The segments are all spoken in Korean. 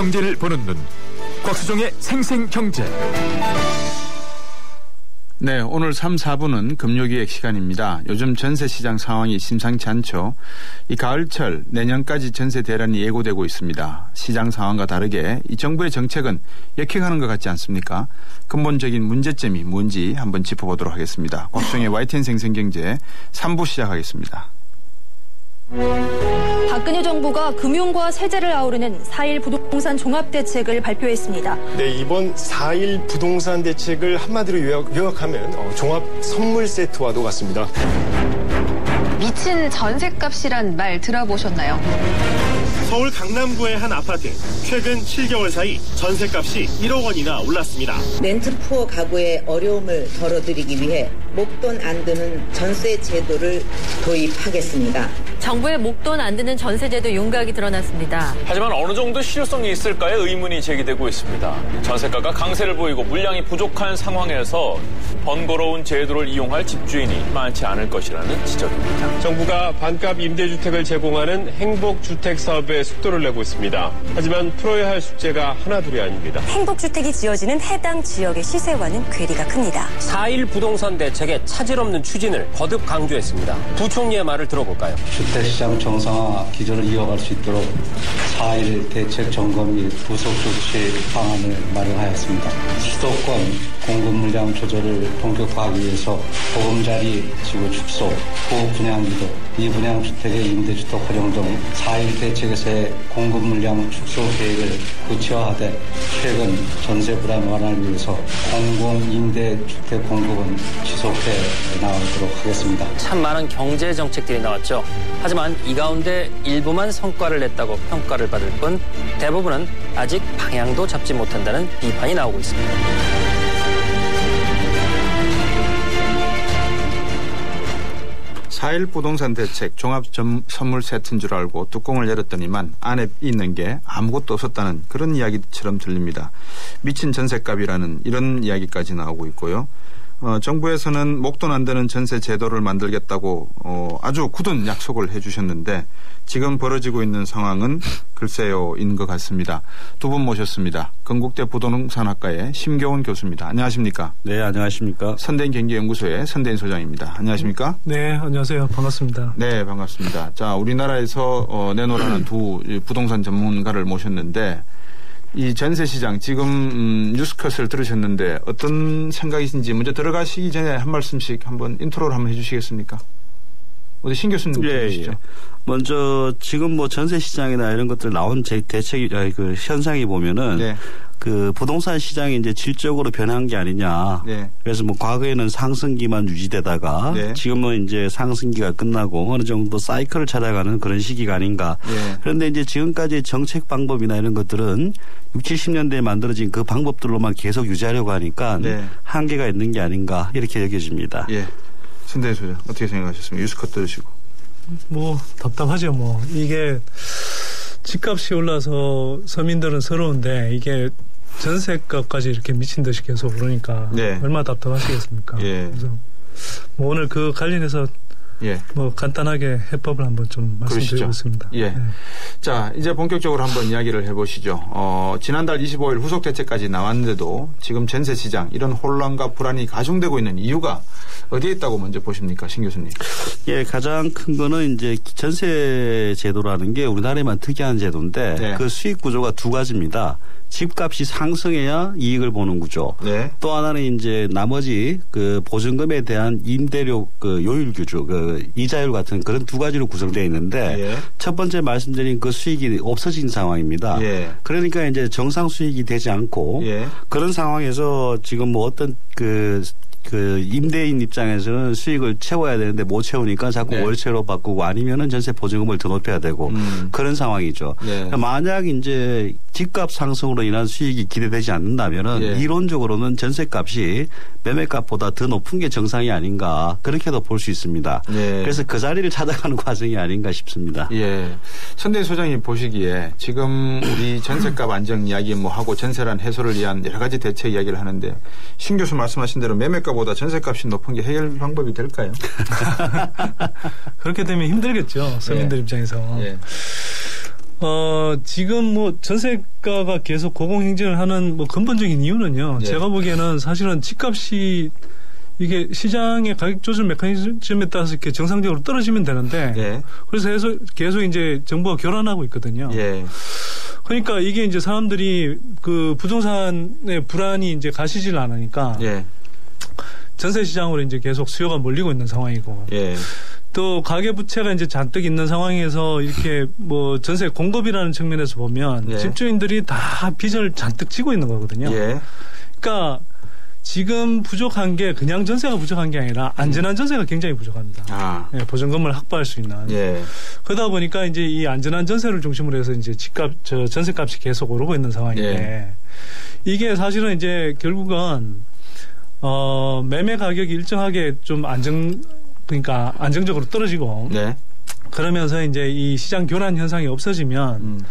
경제를 보는 눈, 곽수종의 생생경제. 네, 오늘 3, 4부는 금요기획 시간입니다. 요즘 전세시장 상황이 심상치 않죠. 이 가을철 내년까지 전세 대란이 예고되고 있습니다. 시장 상황과 다르게 이 정부의 정책은 역행하는 것 같지 않습니까? 근본적인 문제점이 뭔지 한번 짚어보도록 하겠습니다. 곽수종의 YTN 생생경제 3부 시작하겠습니다. 박근혜 정부가 금융과 세제를 아우르는 4.1 부동산 종합대책을 발표했습니다. 네, 이번 4.1 부동산 대책을 한마디로 요약하면 종합 선물 세트와도 같습니다. 미친 전셋값이란 말 들어보셨나요? 서울 강남구의 한 아파트, 최근 7개월 사이 전셋값이 1억 원이나 올랐습니다. 렌트푸어 가구의 어려움을 덜어드리기 위해 목돈 안 드는 전세 제도를 도입하겠습니다. 정부의 목돈 안 드는 전세제도 윤곽이 드러났습니다. 하지만 어느 정도 실효성이 있을까에 의문이 제기되고 있습니다. 전세가가 강세를 보이고 물량이 부족한 상황에서 번거로운 제도를 이용할 집주인이 많지 않을 것이라는 지적입니다. 정부가 반값 임대주택을 제공하는 행복주택 사업에 속도를 내고 있습니다. 하지만 풀어야 할 숙제가 하나둘이 아닙니다. 행복주택이 지어지는 해당 지역의 시세와는 괴리가 큽니다. 4.1 부동산 대책의 차질 없는 추진을 거듭 강조했습니다. 부총리의 말을 들어볼까요? 주택시장 정상화 기조를 이어갈 수 있도록 4.1 대책 점검 및 후속 조치 방안을 마련하였습니다. 수도권 공급 물량 조절을 본격화하기 위해서 보금자리 지구 축소, 후분양기도, 미분양주택의 임대주택 활용 등 4.1 대책에서의 공급 물량 축소 계획을 구체화하되 최근 전세 불안 완화를 위해서 공공임대주택 공급은 지속해 나가도록 하겠습니다. 참 많은 경제 정책들이 나왔죠. 하지만 이 가운데 일부만 성과를 냈다고 평가를 받을 뿐 대부분은 아직 방향도 잡지 못한다는 비판이 나오고 있습니다. 4.1 부동산 대책 종합 선물 세트인 줄 알고 뚜껑을 열었더니만 안에 있는 게 아무것도 없었다는 그런 이야기처럼 들립니다. 미친 전셋값이라는 이런 이야기까지 나오고 있고요. 정부에서는 목돈 안 되는 전세 제도를 만들겠다고 아주 굳은 약속을 해 주셨는데 지금 벌어지고 있는 상황은 글쎄요인 것 같습니다. 두 분 모셨습니다. 건국대 부동산학과의 심교훈 교수입니다. 안녕하십니까? 네, 안녕하십니까? 선대인 경제연구소의 선대인 소장입니다. 안녕하십니까? 네, 안녕하세요. 반갑습니다. 네, 반갑습니다. 자, 우리나라에서 내놓으라는 두 부동산 전문가를 모셨는데 이 전세시장 지금 뉴스컷을 들으셨는데 어떤 생각이신지 먼저 들어가시기 전에 한 말씀씩 한번 인트로를 한번 해 주시겠습니까? 어디 신 교수님 들으시죠? 예. 먼저 지금 뭐 전세시장이나 이런 것들 나온 대책 그 현상이 보면은 네. 그 부동산 시장이 이제 질적으로 변한 게 아니냐. 네. 그래서 뭐 과거에는 상승기만 유지되다가 네. 지금은 이제 상승기가 끝나고 어느 정도 사이클을 찾아가는 그런 시기가 아닌가. 네. 그런데 이제 지금까지 정책 방법이나 이런 것들은 60, 70년대에 만들어진 그 방법들로만 계속 유지하려고 하니까 네. 한계가 있는 게 아닌가 이렇게 여겨집니다. 예. 선대인 소장 어떻게 생각하셨습니까? 뉴스컷 들으시고. 뭐 답답하죠. 뭐 이게 집값이 올라서 서민들은 서러운데 이게 전세값까지 이렇게 미친 듯이 계속 오르니까 네. 얼마나 답답하시겠습니까? 예. 그래서 뭐 오늘 그 관련해서 예. 뭐 간단하게 해법을 한번 좀 말씀드리겠습니다. 예. 네. 자, 이제 본격적으로 한번 이야기를 해보시죠. 지난달 25일 후속 대책까지 나왔는데도 지금 전세 시장 이런 혼란과 불안이 가중되고 있는 이유가 어디에 있다고 먼저 보십니까, 신 교수님? 예, 가장 큰 거는 이제 전세 제도라는 게 우리나라에만 특이한 제도인데 네. 그 수익 구조가 두 가지입니다. 집값이 상승해야 이익을 보는 구조. 네. 또 하나는 이제 나머지 그 보증금에 대한 임대료 그 요율 규조, 그 이자율 같은 그런 두 가지로 구성되어 있는데 예. 첫 번째 말씀드린 그 수익이 없어진 상황입니다. 예. 그러니까 이제 정상 수익이 되지 않고 예. 그런 상황에서 지금 뭐 어떤 그 임대인 입장에서는 수익을 채워야 되는데 못 채우니까 자꾸 네. 월세로 바꾸고 아니면은 전세 보증금을 더 높여야 되고 그런 상황이죠. 네. 그러니까 만약 이제 집값 상승으로 인한 수익이 기대되지 않는다면은 예. 이론적으로는 전세값이 매매값보다 더 높은 게 정상이 아닌가 그렇게도 볼 수 있습니다. 예. 그래서 그 자리를 찾아가는 과정이 아닌가 싶습니다. 예. 선대인 소장님 보시기에 지금 우리 전세값 안정 이야기 뭐 하고 전세란 해소를 위한 여러 가지 대책 이야기를 하는데 신 교수 말씀하신 대로 매매값보다 전세값이 높은 게 해결 방법이 될까요? 그렇게 되면 힘들겠죠. 서민들 예. 입장에서. 예. 지금 뭐 전세가가 계속 고공행진을 하는 뭐 근본적인 이유는요. 예. 제가 보기에는 사실은 집값이 이게 시장의 가격 조절 메커니즘에 따라서 이렇게 정상적으로 떨어지면 되는데 예. 그래서 계속 이제 정부가 교란하고 있거든요. 예. 그러니까 이게 이제 사람들이 그 부동산의 불안이 이제 가시질 않으니까 예. 전세 시장으로 이제 계속 수요가 몰리고 있는 상황이고 예. 또 가계 부채가 이제 잔뜩 있는 상황에서 이렇게 뭐 전세 공급이라는 측면에서 보면 예. 집주인들이 다 빚을 잔뜩 지고 있는 거거든요. 예. 그러니까 지금 부족한 게 그냥 전세가 부족한 게 아니라 안전한 전세가 굉장히 부족합니다. 예, 보증금을 확보할 수 있는. 예. 그러다 보니까 이제 이 안전한 전세를 중심으로 해서 이제 전세값이 계속 오르고 있는 상황인데 예. 이게 사실은 이제 결국은 매매 가격이 일정하게 좀 그러니까 안정적으로 떨어지고 네. 그러면서 이제 이 시장 교란 현상이 없어지면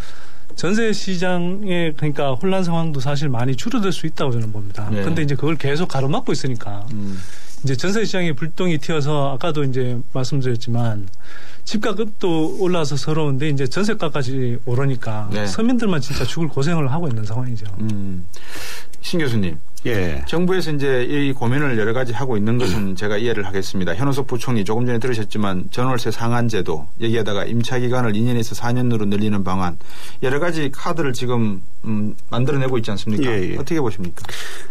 전세 시장의 그러니까 혼란 상황도 사실 많이 줄어들 수 있다고 저는 봅니다. 네. 근데 이제 그걸 계속 가로막고 있으니까 이제 전세 시장에 불똥이 튀어서 아까도 이제 말씀드렸지만 집값도 올라서 서러운데 이제 전세가까지 오르니까 네. 서민들만 진짜 죽을 고생을 하고 있는 상황이죠. 신 교수님. 예. 정부에서 이제 이 고민을 여러 가지 하고 있는 것은 제가 이해를 하겠습니다. 현우석 부총리 조금 전에 들으셨지만 전월세 상한제도 여기에다가 임차 기간을 2년에서 4년으로 늘리는 방안 여러 가지 카드를 지금 만들어내고 있지 않습니까? 예, 예. 어떻게 보십니까?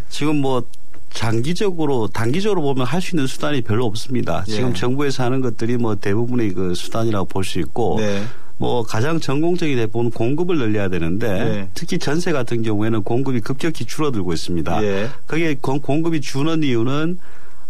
지금 뭐 단기적으로 보면 할 수 있는 수단이 별로 없습니다. 예. 지금 정부에서 하는 것들이 뭐 대부분의 그 수단이라고 볼 수 있고 네. 뭐 가장 전공적인 대부분 공급을 늘려야 되는데 예. 특히 전세 같은 경우에는 공급이 급격히 줄어들고 있습니다. 예. 그게 공급이 주는 이유는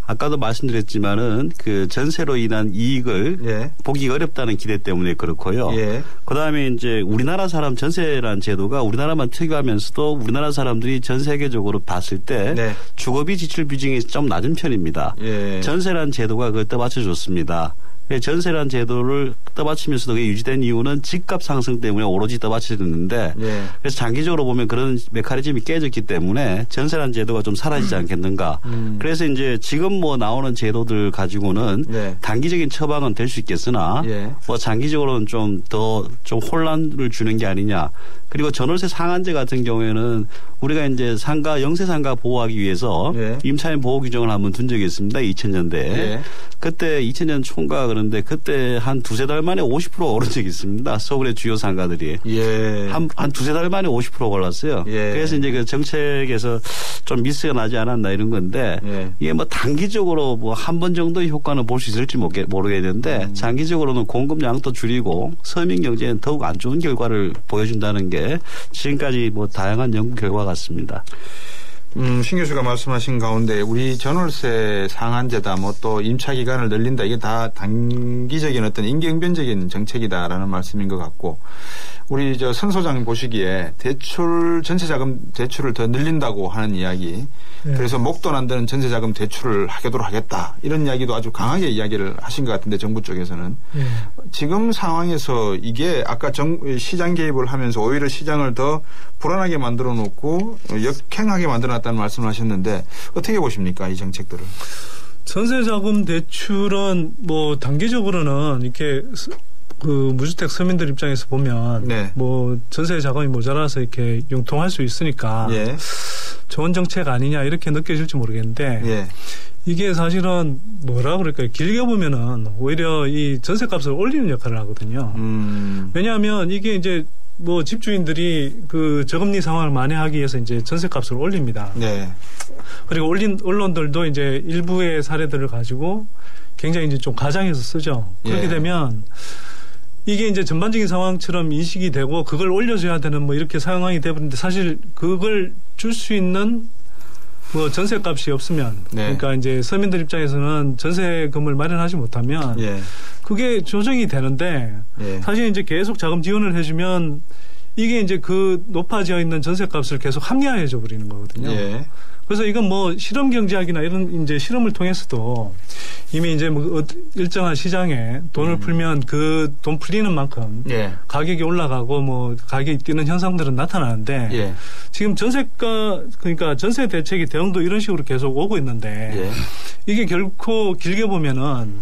아까도 말씀드렸지만은 그 전세로 인한 이익을 예. 보기 어렵다는 기대 때문에 그렇고요. 예. 그다음에 이제 우리나라 사람 전세라는 제도가 우리나라만 특유하면서도 우리나라 사람들이 전 세계적으로 봤을 때 네. 주거비 지출 비중이 좀 낮은 편입니다. 예. 전세라는 제도가 그걸 떠받쳐 줬습니다. 전세라는 제도를 떠받치면서도 그게 유지된 이유는 집값 상승 때문에 오로지 떠받쳐졌는데 예. 그래서 장기적으로 보면 그런 메커니즘이 깨졌기 때문에 전세라는 제도가 좀 사라지지 않겠는가. 그래서 이제 지금 뭐 나오는 제도들 가지고는 네. 단기적인 처방은 될 수 있겠으나 예. 뭐 장기적으로는 좀 혼란을 주는 게 아니냐. 그리고 전월세 상한제 같은 경우에는 우리가 이제 영세 상가 보호하기 위해서 예. 임차인 보호 규정을 한번 둔 적이 있습니다. 2000년대에. 예. 그때 2000년 총과 그런데 그때 한 두세 달 만에 50% 오른 적이 있습니다. 서울의 주요 상가들이. 예. 한 두세 달 만에 50% 올랐어요. 예. 그래서 이제 그 정책에서 좀 미스가 나지 않았나 이런 건데 예. 이게 뭐 단기적으로 뭐 한 번 정도의 효과는 볼 수 있을지 모르겠는데 장기적으로는 공급량도 줄이고 서민 경제는 더욱 안 좋은 결과를 보여준다는 게 지금까지 뭐 다양한 연구 결과 같습니다. 신 교수가 말씀하신 가운데 우리 전월세 상한제다 뭐 또 임차 기간을 늘린다 이게 다 단기적인 어떤 임기응변적인 정책이다라는 말씀인 것 같고 우리 선 소장 보시기에 전세자금 대출을 더 늘린다고 하는 이야기 그래서 목돈 안 되는 전세자금 대출을 하도록 하겠다 이런 이야기도 아주 강하게 이야기를 하신 것 같은데 정부 쪽에서는 지금 상황에서 이게 아까 시장 개입을 하면서 오히려 시장을 더 불안하게 만들어 놓고 역행하게 만들어 놨다는 말씀을 하셨는데 어떻게 보십니까 이 정책들을? 전세자금 대출은 뭐 단기적으로는 이렇게 그 무주택 서민들 입장에서 보면 네. 뭐 전세 자금이 모자라서 이렇게 융통할 수 있으니까 예. 좋은 정책 아니냐 이렇게 느껴질지 모르겠는데 예. 이게 사실은 뭐라 그럴까요? 길게 보면은 오히려 이 전세값을 올리는 역할을 하거든요. 왜냐하면 이게 이제 뭐 집주인들이 그 저금리 상황을 만회하기 위해서 이제 전세값을 올립니다. 네. 그리고 올린 언론들도 이제 일부의 사례들을 가지고 굉장히 이제 좀 가장해서 쓰죠. 그렇게 예. 되면 이게 이제 전반적인 상황처럼 인식이 되고 그걸 올려줘야 되는 뭐 이렇게 상황이 되버리는데 사실 그걸 줄 수 있는 뭐 전세값이 없으면 네. 그러니까 이제 서민들 입장에서는 전세금을 마련하지 못하면 예. 그게 조정이 되는데 예. 사실 이제 계속 자금 지원을 해주면 이게 이제 그 높아져 있는 전세값을 계속 합리화해줘 버리는 거거든요. 예. 그래서 이건 뭐 실험 경제학이나 이런 이제 실험을 통해서도 이미 이제 뭐 일정한 시장에 돈을 풀면 그 돈 풀리는 만큼 예. 가격이 올라가고 뭐 가격이 뛰는 현상들은 나타나는데 예. 지금 그러니까 전세 대책의 대응도 이런 식으로 계속 오고 있는데 예. 이게 결코 길게 보면은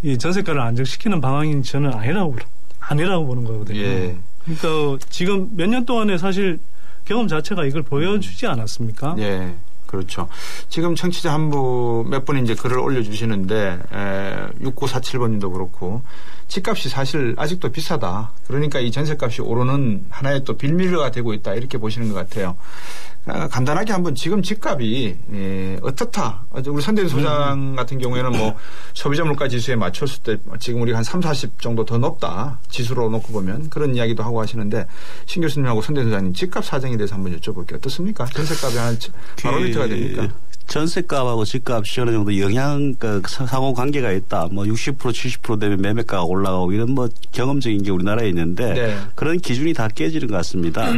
이 전세가를 안정시키는 방향이 저는 아니라고 보는 거거든요. 예. 그러니까 지금 몇 년 동안에 사실 경험 자체가 이걸 보여주지 않았습니까? 예. 그렇죠. 지금 청취자 한 분 몇 분이 이제 글을 올려주시는데 6947번님도 그렇고 집값이 사실 아직도 비싸다. 그러니까 이 전셋값이 오르는 하나의 또 빌미가 되고 있다. 이렇게 보시는 것 같아요. 간단하게 한번 지금 집값이 어떻다. 우리 선대인 소장 같은 경우에는 뭐 소비자 물가 지수에 맞췄을 때 지금 우리가 한 30, 40 정도 더 높다. 지수로 놓고 보면 그런 이야기도 하고 하시는데 신 교수님하고 선대인 소장님 집값 사정에 대해서 한번 여쭤볼게요. 어떻습니까? 전셋값이 한 바로미터가 됩니까? 전셋값하고 집값이 어느 정도 상호 관계가 있다. 뭐 60% 70% 되면 매매가가 올라가고 이런 뭐 경험적인 게 우리나라에 있는데 네. 그런 기준이 다 깨지는 것 같습니다.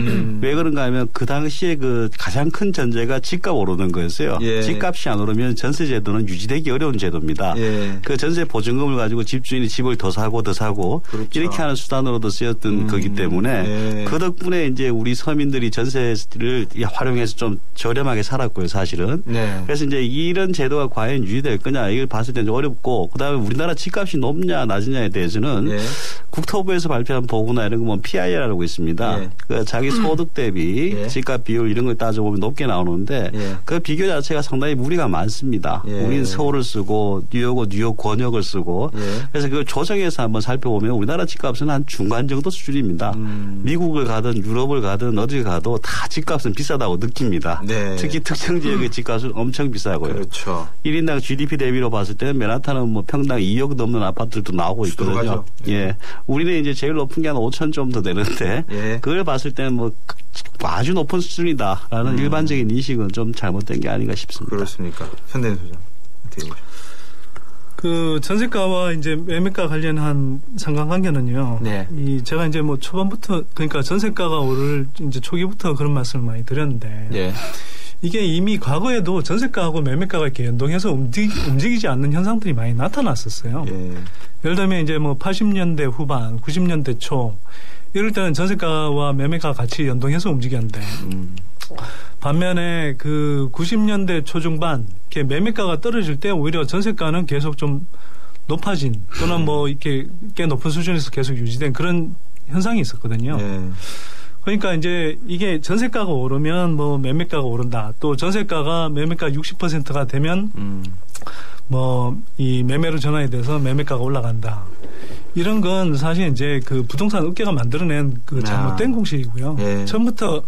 왜 그런가 하면 그 당시에 그 가장 큰 전제가 집값 오르는 거였어요. 예. 집값이 안 오르면 전세 제도는 유지되기 어려운 제도입니다. 예. 그 전세 보증금을 가지고 집주인이 집을 더 사고 그렇죠. 이렇게 하는 수단으로도 쓰였던 거기 때문에 예. 그 덕분에 이제 우리 서민들이 전세를 활용해서 좀 저렴하게 살았고요, 사실은. 네. 그래서 이제 이런 제도가 과연 유지될 거냐 이걸 봤을 때는 어렵고 그다음에 우리나라 집값이 높냐 낮으냐에 대해서는 예. 국토부에서 발표한 보고나 이런 거 보면 PIR이라고 있습니다. 예. 그 자기 소득 대비 예. 집값 비율 이런 걸 따져보면 높게 나오는데 예. 그 비교 자체가 상당히 무리가 많습니다. 예. 우리는 서울을 쓰고 뉴욕 권역을 쓰고 예. 그래서 그걸 조정해서 한번 살펴보면 우리나라 집값은 한 중간 정도 수준입니다. 미국을 가든 유럽을 가든 어딜 가도 다 집값은 비싸다고 느낍니다. 네. 특히 특정 지역의 집값은 엄청 비싸고요. 그렇죠. 1인당 GDP 대비로 봤을 때는 맨하탄은 뭐 평당 2억 넘는 아파트들도 나오고 있거든요. 예. 우리는 이제 제일 높은 게 한 5천 좀 더 되는데 예. 그걸 봤을 때는 뭐 아주 높은 수준이다라는 일반적인 인식은 좀 잘못된 게 아닌가 싶습니다. 그렇습니까? 현대인 소장 어떻게 보십니까? 그 전세가와 이제 매매가 관련한 상관관계는요. 네. 제가 이제 뭐 초반부터 그러니까 전세가가 오를 이제 초기부터 그런 말씀을 많이 드렸는데. 예. 이게 이미 과거에도 전세가하고 매매가가 이렇게 연동해서 움직이지 않는 현상들이 많이 나타났었어요. 예. 예를 들면 이제 뭐 80년대 후반, 90년대 초 이럴 때는 전세가와 매매가 같이 연동해서 움직였는데 반면에 그 90년대 초중반 이렇게 매매가가 떨어질 때 오히려 전세가는 계속 좀 높아진 또는 뭐 이렇게 꽤 높은 수준에서 계속 유지된 그런 현상이 있었거든요. 예. 그러니까 이제 이게 전세가가 오르면 뭐 매매가가 오른다. 또 전세가가 매매가 60%가 되면 뭐 이 매매로 전환이 돼서 매매가가 올라간다. 이런 건 사실 이제 그 부동산 업계가 만들어낸 그 잘못된 공식이고요. 예. 처음부터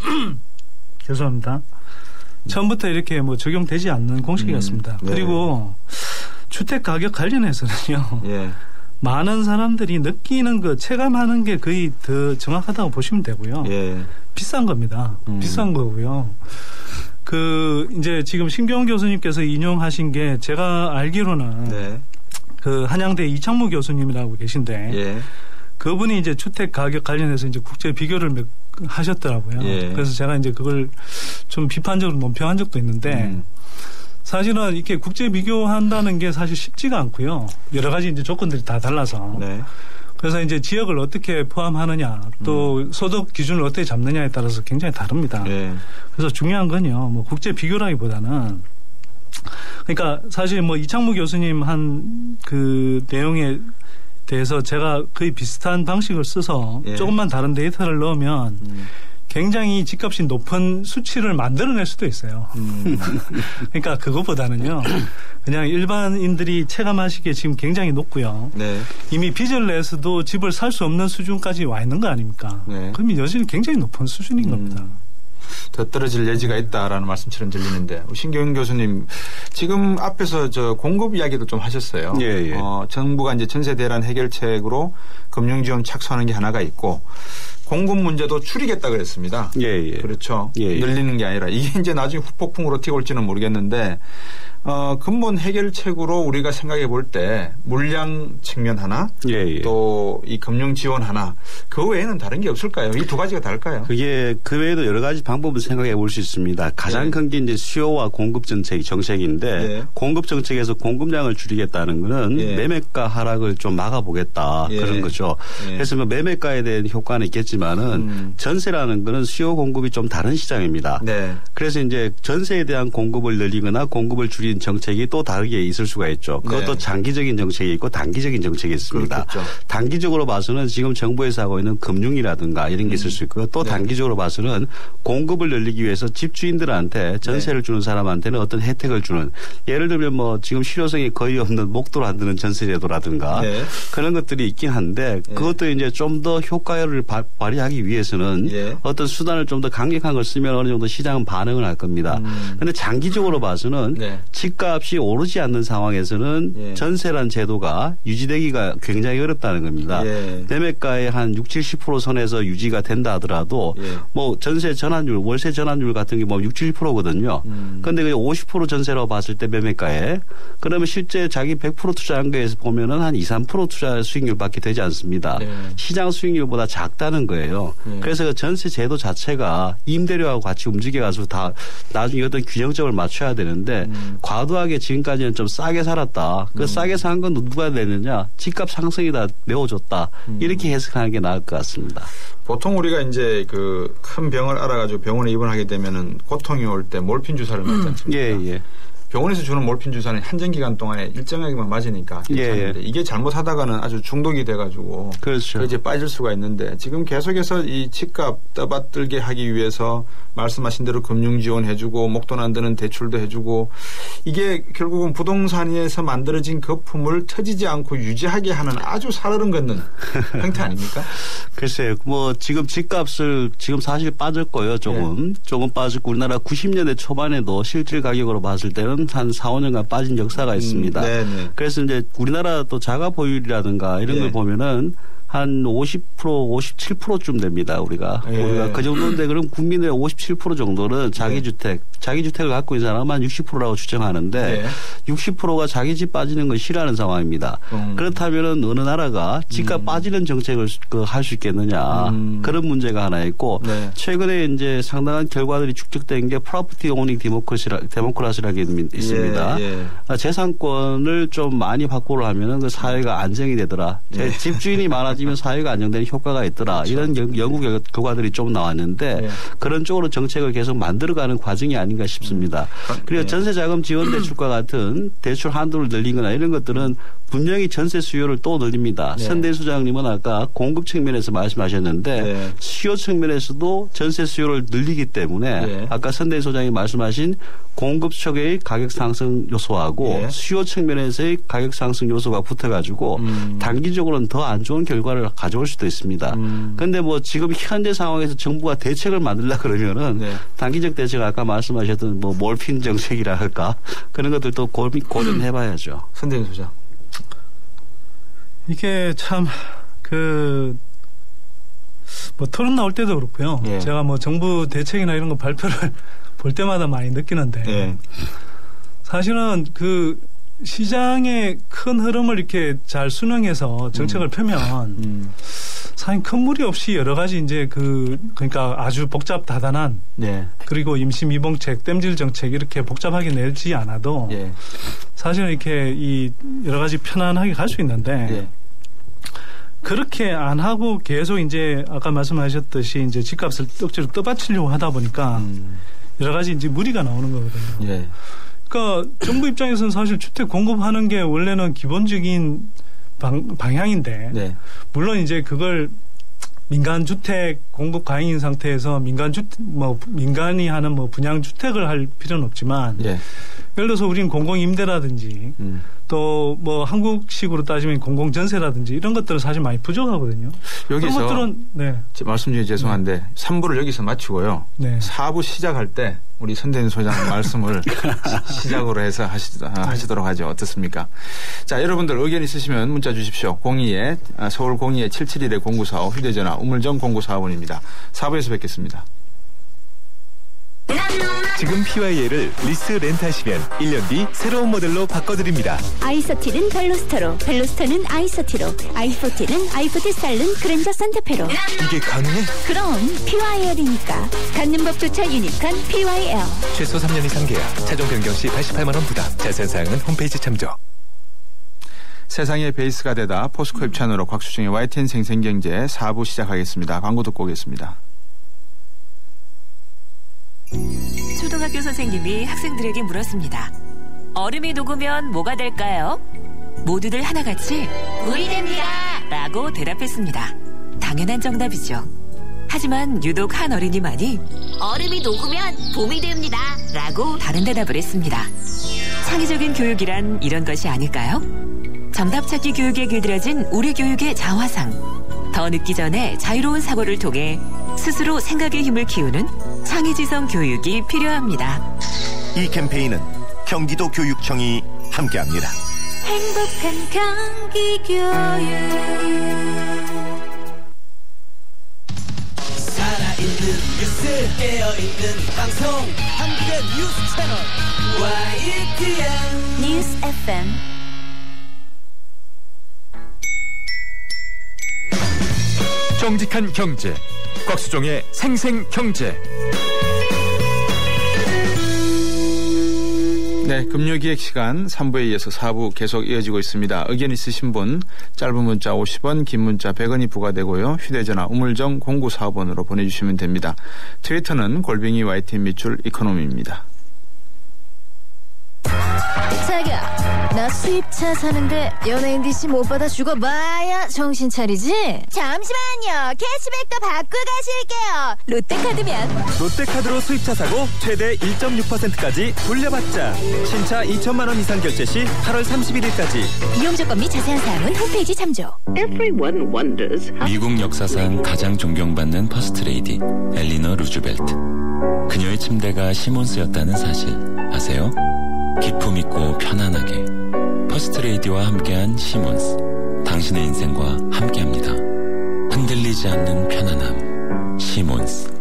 죄송합니다. 처음부터 이렇게 뭐 적용되지 않는 공식이었습니다. 네. 그리고 주택 가격 관련해서는요. 예. 많은 사람들이 느끼는 그 체감하는 게 거의 더 정확하다고 보시면 되고요. 예. 비싼 겁니다. 비싼 거고요. 그 이제 지금 신경훈 교수님께서 인용하신 게 제가 알기로는 네. 그 한양대 이창무 교수님이라고 계신데 예. 그분이 이제 주택 가격 관련해서 이제 국제 비교를 하셨더라고요. 예. 그래서 제가 이제 그걸 좀 비판적으로 논평한 적도 있는데 사실은 이렇게 국제 비교한다는 게 사실 쉽지가 않고요. 여러 가지 이제 조건들이 다 달라서. 네. 그래서 이제 지역을 어떻게 포함하느냐 또 소득 기준을 어떻게 잡느냐에 따라서 굉장히 다릅니다. 네. 그래서 중요한 건요. 뭐 국제 비교라기보다는 그러니까 사실 뭐 이창무 교수님 한 그 내용에 대해서 제가 거의 비슷한 방식을 써서 예. 조금만 다른 데이터를 넣으면 굉장히 집값이 높은 수치를 만들어낼 수도 있어요. 그러니까 그것보다는요. 그냥 일반인들이 체감하시기에 지금 굉장히 높고요. 네. 이미 빚을 내서도 집을 살 수 없는 수준까지 와 있는 거 아닙니까? 네. 그러면 여전히 굉장히 높은 수준인 겁니다. 더 떨어질 여지가 있다라는 말씀처럼 들리는데 신경훈 교수님 지금 앞에서 저 공급 이야기도 좀 하셨어요. 예, 예. 정부가 이제 전세 대란 해결책으로 금융지원 착수하는 게 하나가 있고 공급 문제도 줄이겠다 그랬습니다. 예, 예. 그렇죠. 예, 예. 늘리는 게 아니라 이게 이제 나중에 후폭풍으로 튀어올지는 모르겠는데 근본 해결책으로 우리가 생각해 볼 때 물량 측면 하나 예, 예. 또 이 금융 지원 하나 그 외에는 다른 게 없을까요? 이 두 가지가 다를까요? 그게 그 외에도 여러 가지 방법을 생각해 볼 수 있습니다. 가장 큰 게 이제 수요와 공급 정책인데 공급 정책에서 공급량을 줄이겠다는 거는 매매가 하락을 좀 막아보겠다 그런 거죠. 그래서 뭐 매매가에 대한 효과는 있겠지만은 전세라는 거는 수요 공급이 좀 다른 시장입니다. 그래서 이제 전세에 대한 공급을 늘리거나 공급을 줄이는 장기적인 정책이 또 다르게 있을 수가 있죠. 그것도 네. 장기적인 정책이 있고 단기적인 정책이 있습니다. 그렇겠죠. 단기적으로 봐서는 지금 정부에서 하고 있는 금융이라든가 이런 게 있을 수 있고요. 또 네. 단기적으로 봐서는 공급을 늘리기 위해서 집주인들한테 전세를 주는 사람한테는 어떤 혜택을 주는, 예를 들면 뭐 지금 실효성이 거의 없는 목도를 안 드는 전세제도라든가 네. 그런 것들이 있긴 한데 그것도 이제 좀 더 효과를 발휘하기 위해서는 어떤 수단을 좀 더 강력한 걸 쓰면 어느 정도 시장은 반응을 할 겁니다. 그런데 장기적으로 봐서는 집값이 오르지 않는 상황에서는 전세란 제도가 유지되기가 굉장히 어렵다는 겁니다. 매매가의 한 60, 70% 선에서 유지가 된다 하더라도 뭐 전세 전환율, 월세 전환율 같은 게 뭐 60, 70%거든요. 그런데 그 50% 전세라고 봤을 때 매매가에 그러면 실제 자기 100% 투자한 거에서 보면은 한 2, 3% 투자 수익률밖에 되지 않습니다. 시장 수익률보다 작다는 거예요. 그래서 그 전세 제도 자체가 임대료하고 같이 움직여가지고 다 나중에 어떤 균형점을 맞춰야 되는데 과도하게 지금까지는 좀 싸게 살았다. 그 싸게 산 건 누가 내느냐? 집값 상승이 다 메워줬다. 이렇게 해석하는 게 나을 것 같습니다. 보통 우리가 이제 그 큰 병을 알아가지고 병원에 입원하게 되면은 고통이 올 때 몰핀 주사를 맞지 않습니까? 예. 병원에서 주는 몰핀 주사는 한정 기간 동안에 일정하게만 맞으니까 괜찮은데 이게 잘못하다가는 아주 중독이 돼가지고 그렇죠. 이제 빠질 수가 있는데 지금 계속해서 이 집값 떠받들게 하기 위해서 말씀하신 대로 금융 지원해주고 목돈 안 드는 대출도 해주고 이게 결국은 부동산에서 만들어진 거품을 터지지 않고 유지하게 하는 아주 살얼음 걷는 형태 아닙니까? 글쎄요. 뭐 지금 집값을 지금 사실 빠졌고요. 조금 빠졌고 우리나라 90년대 초반에도 실질 가격으로 봤을 때는 한 4, 5년간 빠진 역사가 있습니다. 그래서 이제 우리나라 또 자가 보유율이라든가 이런 걸 보면은 한 50%, 57%쯤 됩니다. 우리가 그 정도인데 그럼 국민의 57% 정도는 자기주택을 갖고 있는 사람은 한 60%라고 추정하는데 60%가 자기 집 빠지는 걸 싫어하는 상황입니다. 그렇다면은 어느 나라가 집값 빠지는 정책을 할 수 있겠느냐 그런 문제가 하나 있고 최근에 이제 상당한 결과들이 축적된 게 프로퍼티 오닝 데모크라시라는 게 있습니다. 재산권을 좀 많이 확보를 하면은 그 사회가 안정이 되더라. 집주인이 많아지면 사회가 안정되는 효과가 있더라. 이런 연구 결과들이 좀 나왔는데 그런 쪽으로 정책을 계속 만들어가는 과정이 아닌가 싶습니다. 그리고 전세자금 지원 대출과 같은 대출 한도를 늘리거나 이런 것들은 분명히 전세 수요를 또 늘립니다. 선대인 소장님은 아까 공급 측면에서 말씀하셨는데 수요 측면에서도 전세 수요를 늘리기 때문에 아까 선대인 소장이 말씀하신 공급 쪽의 가격 상승 요소하고 수요 측면에서의 가격 상승 요소가 붙어가지고 단기적으로는 더 안 좋은 결과를 가져올 수도 있습니다. 그런데 뭐 지금 현재 상황에서 정부가 대책을 만들려 그러면은 단기적 대책 아까 말씀하셨던 뭐 몰핀 정책이라 할까 그런 것들도 고려해봐야죠. 선대인 소장. 이게 참 뭐 토론 나올 때도 그렇고요. 제가 뭐 정부 대책이나 이런 거 발표를 볼 때마다 많이 느끼는데 사실은 그 시장의 큰 흐름을 이렇게 잘 순응해서 정책을 펴면 사실 큰 무리 없이 여러 가지 이제 그러니까 아주 복잡 다단한 그리고 임시 미봉책, 땜질 정책 이렇게 복잡하게 내지 않아도 사실은 이렇게 이 여러 가지 편안하게 갈 수 있는데 그렇게 안 하고 계속 이제 아까 말씀하셨듯이 이제 집값을 억지로 떠받치려고 하다 보니까 여러 가지 이제 무리가 나오는 거거든요. 그러니까 정부 입장에서는 사실 주택 공급하는 게 원래는 기본적인 방향인데 물론 이제 그걸 민간 주택 공급 과잉인 상태에서 민간이 하는 뭐 분양 주택을 할 필요는 없지만 예를 들어서 우리는 공공 임대라든지 또 뭐 한국식으로 따지면 공공 전세라든지 이런 것들은 사실 많이 부족하거든요. 여기서 그런 것들은 말씀 중에 죄송한데 3부를 여기서 마치고요. 4부 시작할 때 우리 선대인 소장 말씀을 시작으로 해서 하시도록 하죠. 어떻습니까? 자, 여러분들 의견 있으시면 문자 주십시오. 서울 02-771-0945 휴대전화 우물정 0945번입니다. 4부에서 뵙겠습니다. 지금 PYA를 리스 렌트하시면 1년 뒤 새로운 모델로 바꿔드립니다. 아이서티는 벨로스터로, 벨로스터는 아이서티로, 아이포티는 아이포티 스타일은 그랜저 산타페로. 이게 가능해? 그럼 PYL이니까 갖는 법조차 유니크한 PYL. 최소 3년 이상 계약, 차종 변경 시 88만 원 부담. 자세한 사항은 홈페이지 참조. 세상의 베이스가 되다 포스코 협찬으로 곽수정의 YTN 생생경제 4부 시작하겠습니다. 광고 듣고 오겠습니다. 초등학교 선생님이 학생들에게 물었습니다. 얼음이 녹으면 뭐가 될까요? 모두들 하나같이 물이 됩니다 라고 대답했습니다. 당연한 정답이죠. 하지만 유독 한 어린이만이 얼음이 녹으면 봄이 됩니다 라고 다른 대답을 했습니다. 창의적인 교육이란 이런 것이 아닐까요? 정답 찾기 교육에 길들여진 우리 교육의 자화상. 더 늦기 전에 자유로운 사고를 통해 스스로 생각의 힘을 키우는 창의지성 교육이 필요합니다. 이 캠페인은 경기도 교육청이 함께합니다. 행복한 경기 교육. 살아있는 뉴스 깨어있는 방송 한국의 뉴스 채널 YTN 뉴스 FM. 정직한 경제, 곽수종의 생생경제. 네, 금요기획 시간 3부에 이어서 4부 계속 이어지고 있습니다. 의견 있으신 분 짧은 문자 50원, 긴 문자 100원이 부과되고요. 휴대전화 우물정 0945번으로 보내주시면 됩니다. 트위터는 골뱅이 YTN 밑줄 이코노미입니다. 자기야, 나 수입차 사는데 연예인 DC 못 받아 죽어봐야 정신 차리지? 잠시만요. 캐시백도 받고 가실게요. 롯데카드면 롯데카드로 수입차 사고 최대 1.6%까지 돌려받자. 신차 2천만 원 이상 결제 시 8월 31일까지. 이용 조건 및 자세한 사항은 홈페이지 참조. Everyone wonders how... 미국 역사상 가장 존경받는 퍼스트레이디 엘리너 루즈벨트. 그녀의 침대가 시몬스였다는 사실 아세요? 기품 있고 편안하게 퍼스트레이디와 함께한 시몬스. 당신의 인생과 함께합니다. 흔들리지 않는 편안함 시몬스.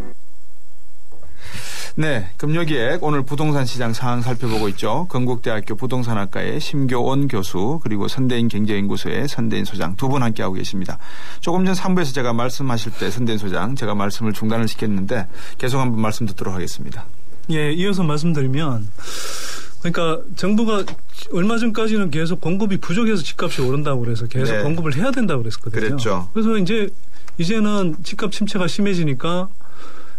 네, 금요기획 오늘 부동산 시장 상황 살펴보고 있죠. 건국대학교 부동산학과의 심교원 교수 그리고 선대인 경제연구소의 선대인 소장 두 분 함께하고 계십니다. 조금 전 3부에서 제가 말씀하실 때 선대인 소장 제가 말씀을 중단을 시켰는데 계속 한번 말씀 듣도록 하겠습니다. 예, 이어서 말씀드리면 그러니까 정부가 얼마 전까지는 계속 공급이 부족해서 집값이 오른다고 그래서 계속 네. 공급을 해야 된다고 그랬거든요. 그랬죠. 그래서 이제는 집값 침체가 심해지니까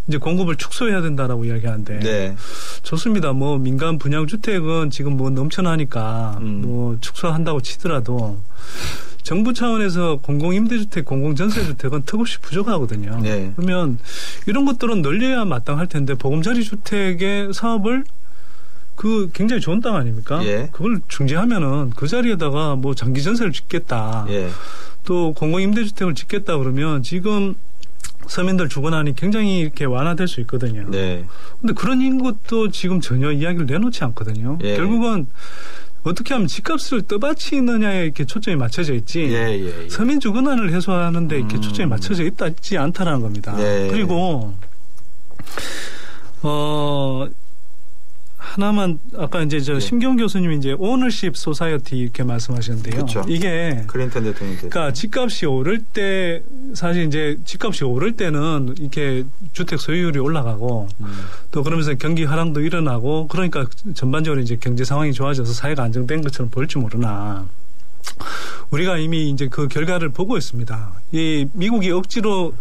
이제 공급을 축소해야 된다라고 이야기하는데 네. 좋습니다. 뭐 민간 분양 주택은 지금 뭐 넘쳐나니까 뭐 축소한다고 치더라도 정부 차원에서 공공임대주택, 공공전세주택은 턱없이 부족하거든요. 네. 그러면 이런 것들은 늘려야 마땅할 텐데 보금자리 주택의 사업을 굉장히 좋은 땅 아닙니까? 예. 그걸 중지하면은 그 자리에다가 뭐 장기 전세를 짓겠다. 예. 또 공공임대주택을 짓겠다 그러면 지금 서민들 주거난이 굉장히 이렇게 완화될 수 있거든요. 네. 근데 그런 것도 지금 전혀 이야기를 내놓지 않거든요. 예. 결국은 어떻게 하면 집값을 떠받치느냐에 이렇게 초점이 맞춰져 있지. 예. 서민 주거난을 해소하는데 이렇게 초점이 맞춰져 있지 않다라는 겁니다. 네. 그리고 하나만 아까 이제 심경 교수님이 이제 오너십 소사이어티 이렇게 말씀하셨는데요. 그렇죠. 이게 클린턴 대통령 때. 그러니까 집값이 오를 때 사실 이제 집값이 오를 때는 이렇게 주택 소유율이 올라가고 또 그러면서 경기 하락도 일어나고 그러니까 전반적으로 이제 경제 상황이 좋아져서 사회가 안정된 것처럼 보일지 모르나 우리가 이미 이제 그 결과를 보고 있습니다. 이 미국이 억지로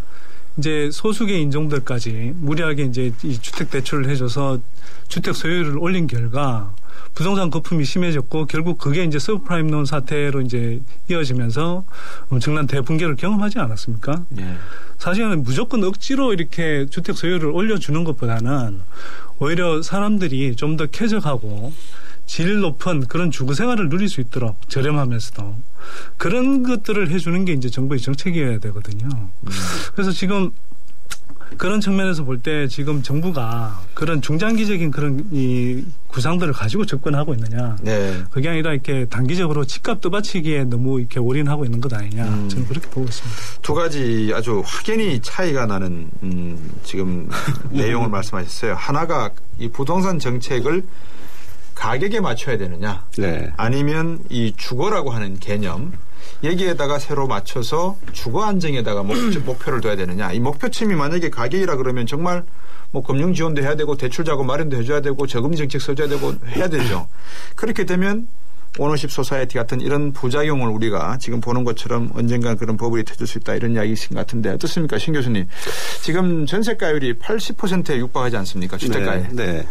이제 소수계 인종들까지 무리하게 이제 이 주택 대출을 해줘서 주택 소유율을 올린 결과 부동산 거품이 심해졌고 결국 그게 이제 서브프라임론 사태로 이제 이어지면서 엄청난 대붕괴를 경험하지 않았습니까? 네. 사실은 무조건 억지로 이렇게 주택 소유율을 올려주는 것보다는 오히려 사람들이 좀 더 쾌적하고 질 높은 그런 주거 생활을 누릴 수 있도록 저렴하면서도 그런 것들을 해주는 게 이제 정부의 정책이어야 되거든요. 그래서 지금 그런 측면에서 볼 때 지금 정부가 그런 중장기적인 그런 이 구상들을 가지고 접근하고 있느냐. 네. 그게 아니라 이렇게 단기적으로 집값 떠받치기에 너무 이렇게 올인하고 있는 것 아니냐. 저는 그렇게 보고 있습니다. 두 가지 아주 확연히 차이가 나는 지금 내용을 말씀하셨어요. 하나가 이 부동산 정책을 가격에 맞춰야 되느냐. 네. 아니면 이 주거라고 하는 개념. 여기에다가 새로 맞춰서 주거 안정에다가 목표를 둬야 되느냐. 이 목표침이 만약에 가격이라 그러면 정말 뭐 금융 지원도 해야 되고 대출 자금 마련도 해줘야 되고 저금리 정책 써줘야 되고 해야 되죠. 그렇게 되면 오너십 소사이어티 같은 이런 부작용을 우리가 지금 보는 것처럼 언젠가 그런 버블이 터질 수 있다 이런 이야기이신 것 같은데 어떻습니까? 신 교수님. 지금 전세가율이 80%에 육박하지 않습니까? 주택가에. 네.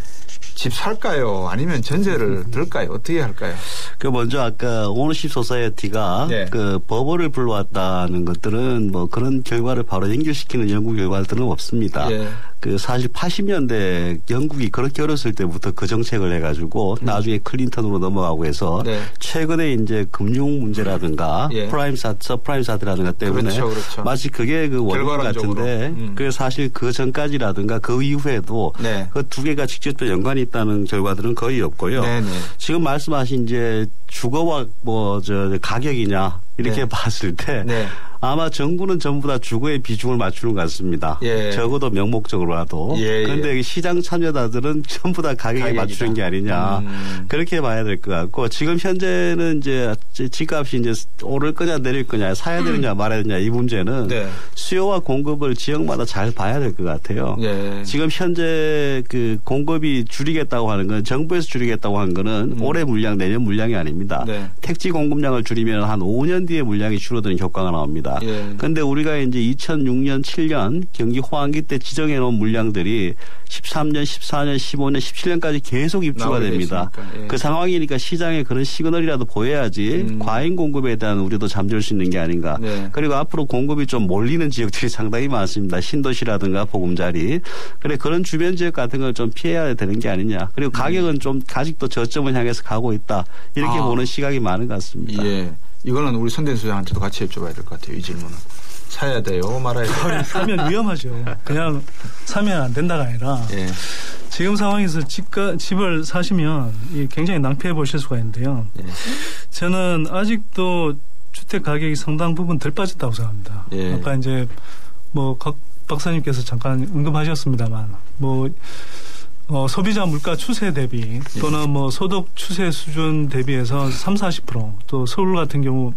집 살까요? 아니면 전세를 들까요? 어떻게 할까요? 그 먼저 아까 오너십 소사이어티가 네. 그 법원을 불러왔다는 것들은 뭐 그런 결과를 바로 연결시키는 연구 결과들은 없습니다. 예. 그 사실 80년대 영국이 그렇게 어렸을 때부터 그 정책을 해가지고 나중에 클린턴으로 넘어가고 해서 네. 최근에 이제 금융 문제라든가 예. 프라임 사드, 서프라임 사드라든가 때문에 그렇죠. 마치 그게 그 원인 같은데 그 사실 그 전까지라든가 그 이후에도 네. 그 두 개가 직접적 연관이 있다는 결과들은 거의 없고요. 네네. 지금 말씀하신 이제 주거와 뭐 저 가격이냐 이렇게 네. 봤을 때 네. 아마 정부는 전부 다 주거의 비중을 맞추는 것 같습니다. 예. 적어도 명목적으로라도. 예, 그런데 예. 시장 참여자들은 전부 다 가격에 맞추는 게 아니냐. 그렇게 봐야 될 것 같고 지금 현재는 이제 집값이 이제 오를 거냐 내릴 거냐 사야 되느냐 말아야 되느냐 이 문제는 네. 수요와 공급을 지역마다 잘 봐야 될 것 같아요. 예. 지금 현재 그 공급이 줄이겠다고 하는 건 정부에서 줄이겠다고 하는 거는 올해 물량 내년 물량이 아닙니다. 네. 택지 공급량을 줄이면 한 5년 뒤에 물량이 줄어드는 효과가 나옵니다. 그런데 우리가 이제 2006년, 7년 경기 호황기 때 지정해 놓은 물량들이 13년, 14년, 15년, 17년까지 계속 입주가 됩니다. 예. 그 상황이니까 시장에 그런 시그널이라도 보여야지 과잉 공급에 대한 우려도 잠재울 수 있는 게 아닌가. 네. 그리고 앞으로 공급이 좀 몰리는 지역들이 상당히 많습니다. 신도시라든가 보금자리. 그래 그런 주변 지역 같은 걸 좀 피해야 되는 게 아니냐. 그리고 가격은 좀 아직도 저점을 향해서 가고 있다. 이렇게 보는 시각이 많은 것 같습니다. 예. 이거는 우리 손대인 소장한테도 같이 여쭤봐야 될 것 같아요. 이 질문은. 사야 돼요? 말아야 돼요? 사면 위험하죠. 그냥 사면 안 된다가 아니라 예. 지금 상황에서 집을 사시면 굉장히 낭패해 보실 수가 있는데요. 예. 저는 아직도 주택 가격이 상당 부분 덜 빠졌다고 생각합니다. 예. 아까 이제 뭐 각 박사님께서 잠깐 언급하셨습니다만 뭐 소비자 물가 추세 대비 또는 뭐 소득 추세 수준 대비해서 30-40% 또 서울 같은 경우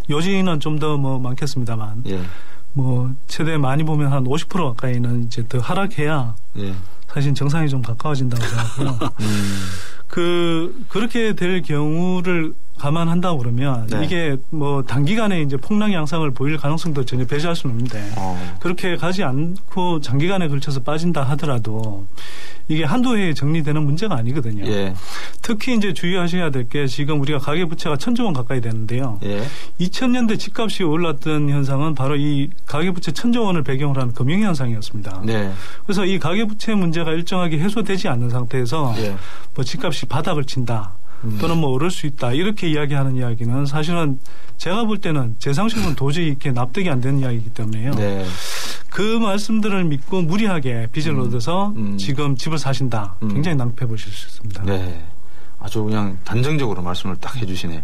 요지는 좀 더 뭐 많겠습니다만 예. 뭐 최대 많이 보면 한 50% 가까이는 이제 더 하락해야 예. 사실 정상이 좀 가까워진다고 생각하고요. 그렇게 될 경우를 감안한다고 그러면 네. 이게 뭐 단기간에 이제 폭락 양상을 보일 가능성도 전혀 배제할 수는 없는데 그렇게 가지 않고 장기간에 걸쳐서 빠진다 하더라도 이게 한두 해에 정리되는 문제가 아니거든요. 예. 특히 이제 주의하셔야 될 게 지금 우리가 가계부채가 1,000조 원 가까이 되는데요. 예. 2000년대 집값이 올랐던 현상은 바로 이 가계부채 1,000조 원을 배경으로 한 금융현상이었습니다. 네. 그래서 이 가계부채 문제가 일정하게 해소되지 않는 상태에서 예. 뭐 집값이 바닥을 친다. 또는 뭐 오를 수 있다. 이렇게 이야기하는 이야기는 사실은 제가 볼 때는 제 상식은 도저히 이렇게 납득이 안 되는 이야기이기 때문에요. 네. 그 말씀들을 믿고 무리하게 빚을 얻어서 지금 집을 사신다. 굉장히 낭패 보실 수 있습니다. 네. 아주 그냥 단정적으로 말씀을 딱 해주시네요.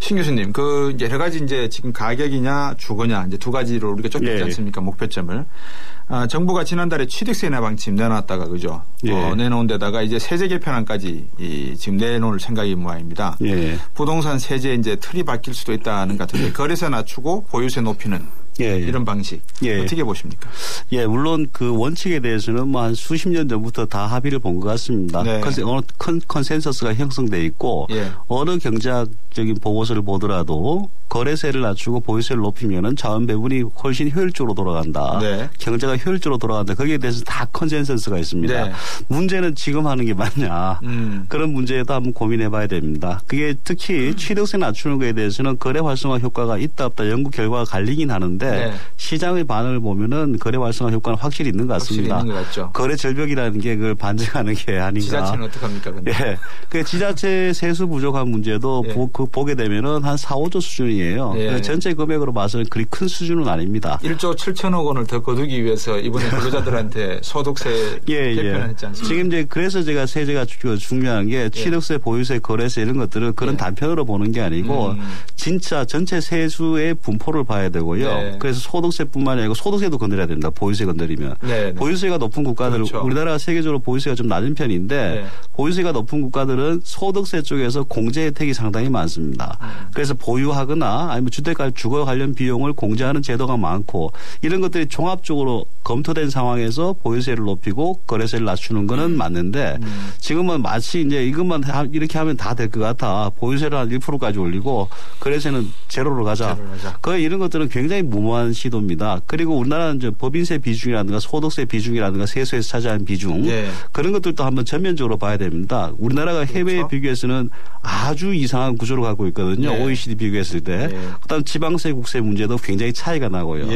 신 교수님, 그 여러 가지 이제 지금 가격이냐 주거냐 이제 두 가지로 우리가 쫓겼지 않습니까? 목표점을. 정부가 지난달에 취득세 인하 방침 내놨다가 그죠? 내놓은 데다가 이제 세제 개편안까지 지금 내놓을 생각이 모양입니다. 부동산 세제 이제 틀이 바뀔 수도 있다는 것 같은데 거래세 낮추고 보유세 높이는 이런 방식 어떻게 보십니까? 예, 물론 그 원칙에 대해서는 뭐 한 수십 년 전부터 다 합의를 본 것 같습니다. 네. 어느 큰 컨센서스가 형성돼 있고 어느 경제학적인 보고서를 보더라도 거래세를 낮추고 보유세를 높이면은 자원 배분이 훨씬 효율적으로 돌아간다. 네. 경제가 효율적으로 돌아간다. 거기에 대해서 다 컨센서스가 있습니다. 네. 문제는 지금 하는 게 맞냐. 그런 문제에도 한번 고민해봐야 됩니다. 그게 특히 취득세 낮추는 거에 대해서는 거래 활성화 효과가 있다 없다 연구 결과가 갈리긴 하는데 시장의 반응을 보면은 거래 활성화 효과는 확실히 있는 것 같습니다. 확실히 있는 것 같죠. 거래 절벽이라는 게 그걸 반증하는 게 아닌가. 지자체는 어떡합니까? 근데? 예. 그 지자체 세수 부족한 문제도 보게 되면은 한 4, 5조 수준이에요. 전체 금액으로 봐서는 그리 큰 수준은 아닙니다. 1조 7천억 원을 더 거두기 위해서 이번에 근로자들한테 소득세 개편을 했지 않습니까? 지금 이제 그래서 제가 세제가 중요한 게 취득세, 보유세, 거래세 이런 것들은 그런 단편으로 보는 게 아니고 진짜 전체 세수의 분포를 봐야 되고요. 그래서 소득세뿐만 아니고 소득세도 건드려야 된다. 보유세 건드리면. 보유세가 높은 국가들은 우리나라가 세계적으로 보유세가 좀 낮은 편인데 보유세가 높은 국가들은 소득세 쪽에서 공제 혜택이 상당히 많습니다. 그래서 보유하거나 전세나 아니면 주거 관련 비용을 공제하는 제도가 많고 이런 것들이 종합적으로 검토된 상황에서 보유세를 높이고 거래세를 낮추는 거는 맞는데 지금은 마치 이제 이것만 이렇게 하면 다 될 것 같아. 보유세를 한 1%까지 올리고 거래세는 제로로 가자. 거의 이런 것들은 굉장히 무모한 시도입니다. 그리고 우리나라는 이제 법인세 비중이라든가 소득세 비중이라든가 세수에서 차지하는 비중 그런 것들도 한번 전면적으로 봐야 됩니다. 우리나라가 해외에 비교해서는 아주 이상한 구조를 갖고 있거든요. OECD 비교했을 때. 그다음 지방세 국세 문제도 굉장히 차이가 나고요.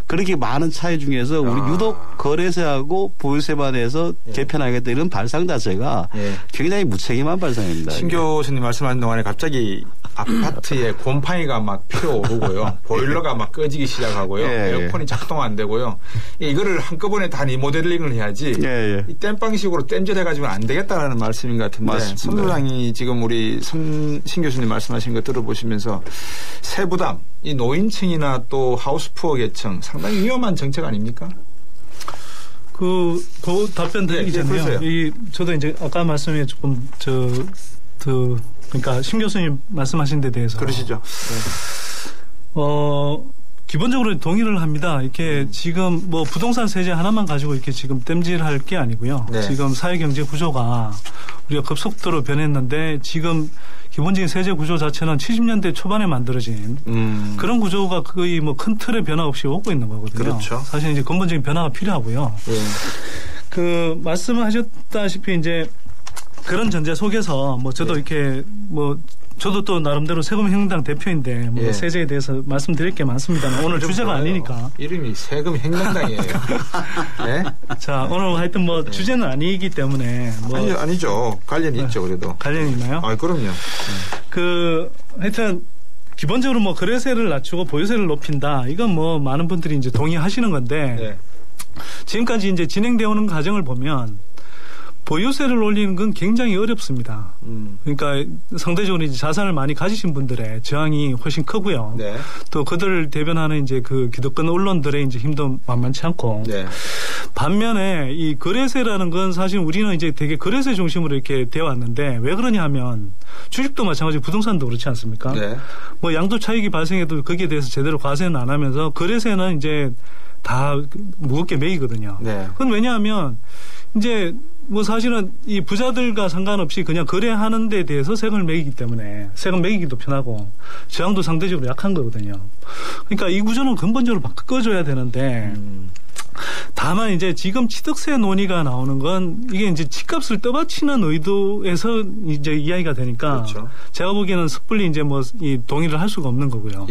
그렇게 많은 차이 중에서 우리 유독 거래세하고 보유세만 해서 개편하겠다 이런 발상 자체가 굉장히 무책임한 발상입니다. 신 교수님 말씀하신 동안에 갑자기 아파트에 곰팡이가 막 피어오르고요. 보일러가 막 꺼지기 시작하고요. 에어컨이 작동 안 되고요. 이거를 한꺼번에 다 리모델링을 해야지 이 땜빵식으로 땜질해가지고는 안 되겠다라는 말씀인 것 같은데 맞습니다. 선소장이 지금 우리 신 교수님 말씀하신 거 들어보시면서 세부담, 이 노인층이나 또 하우스푸어 계층 상당히 위험한 정책 아닙니까? 그 답변 드리기 전에요. 저도 이제 아까 말씀에 조금 그러니까 신 교수님 말씀하신 데 대해서 그러시죠. 기본적으로 동의를 합니다. 이렇게 지금 뭐 부동산 세제 하나만 가지고 이렇게 지금 땜질할 게 아니고요. 지금 사회 경제 구조가 우리가 급속도로 변했는데 지금 기본적인 세제 구조 자체는 70년대 초반에 만들어진 그런 구조가 거의 뭐 큰 틀의 변화 없이 오고 있는 거거든요. 그렇죠. 사실 이제 근본적인 변화가 필요하고요. 그 말씀하셨다시피 이제 그런 전제 속에서 뭐 저도 이렇게 뭐 저도 또 나름대로 세금혁명당 대표인데 뭐 세제에 대해서 말씀드릴 게 많습니다만 오늘 주제가 아니니까. 이름이 세금혁명당이에요. 네? 자, 오늘 하여튼 뭐 주제는 아니기 때문에 뭐 아니죠. 관련이 있죠, 그래도. 관련이 있나요? 아, 그럼요. 하여튼 기본적으로 뭐 거래세를 낮추고 보유세를 높인다. 이건 뭐 많은 분들이 이제 동의하시는 건데 지금까지 이제 진행되어 오는 과정을 보면 보유세를 올리는 건 굉장히 어렵습니다. 그러니까 상대적으로 이제 자산을 많이 가지신 분들의 저항이 훨씬 크고요. 또 그들을 대변하는 이제 그 기득권 언론들의 이제 힘도 만만치 않고. 반면에 이 거래세라는 건 사실 우리는 이제 되게 거래세 중심으로 이렇게 되어 왔는데 왜 그러냐 하면 주식도 마찬가지고 부동산도 그렇지 않습니까? 뭐 양도 차익이 발생해도 거기에 대해서 제대로 과세는 안 하면서 거래세는 이제 다 무겁게 매이거든요. 그건 왜냐하면 이제 뭐 사실은 이 부자들과 상관없이 그냥 거래하는 데 대해서 세금을 매기기 때문에 세금 매기기도 편하고 저항도 상대적으로 약한 거거든요. 그러니까 이 구조는 근본적으로 바꿔줘야 되는데 다만 이제 지금 취득세 논의가 나오는 건 이게 이제 집값을 떠받치는 의도에서 이제 이야기가 되니까 제가 보기에는 섣불리 이제 뭐 이 동의를 할 수가 없는 거고요.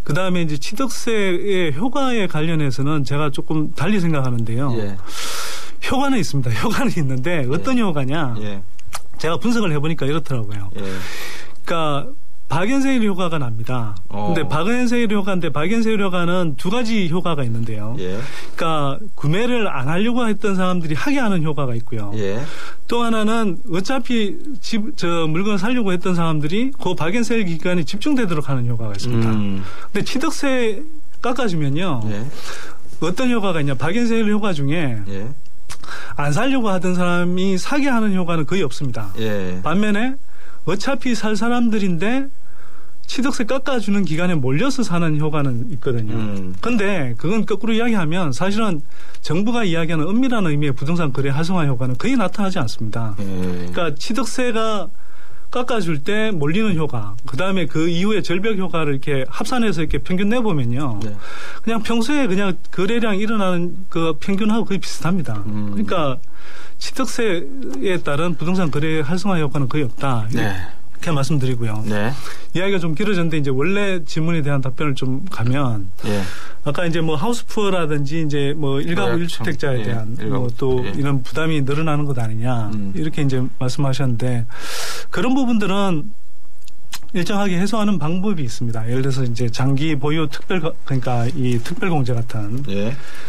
그 다음에 이제 취득세의 효과에 관련해서는 제가 조금 달리 생각하는데요. 효과는 있습니다. 효과는 있는데 어떤 효과냐? 제가 분석을 해보니까 이렇더라고요. 그러니까 박연세일 효과가 납니다. 근데 박연세일 효과인데 박연세일 효과는 두 가지 효과가 있는데요. 그러니까 구매를 안 하려고 했던 사람들이 하게 하는 효과가 있고요. 또 하나는 어차피 물건을 사려고 했던 사람들이 그 박연세일 기간이 집중되도록 하는 효과가 있습니다. 근데 취득세 깎아주면요. 어떤 효과가 있냐? 박연세일 효과 중에 안 살려고 하던 사람이 사게 하는 효과는 거의 없습니다. 반면에 어차피 살 사람들인데 취득세 깎아주는 기간에 몰려서 사는 효과는 있거든요. 그런데 그건 거꾸로 이야기하면 사실은 정부가 이야기하는 엄밀한 의미의 부동산 거래 활성화 효과는 거의 나타나지 않습니다. 그러니까 취득세가 깎아줄 때 몰리는 효과, 그 다음에 그 이후에 절벽 효과를 이렇게 합산해서 이렇게 평균 내보면요. 그냥 평소에 그냥 거래량 일어나는 그 평균하고 거의 비슷합니다. 그러니까 취득세에 따른 부동산 거래 활성화 효과는 거의 없다. 이렇게 말씀드리고요. 이야기가 좀 길어졌는데 이제 원래 질문에 대한 답변을 좀 가면 아까 이제 뭐 하우스푸어라든지 이제 뭐 일가구 1주택자에 대한 뭐 또 이런 부담이 늘어나는 것 아니냐 이렇게 이제 말씀하셨는데 그런 부분들은 일정하게 해소하는 방법이 있습니다. 예를 들어서 이제 장기 보유 그러니까 이 특별공제 같은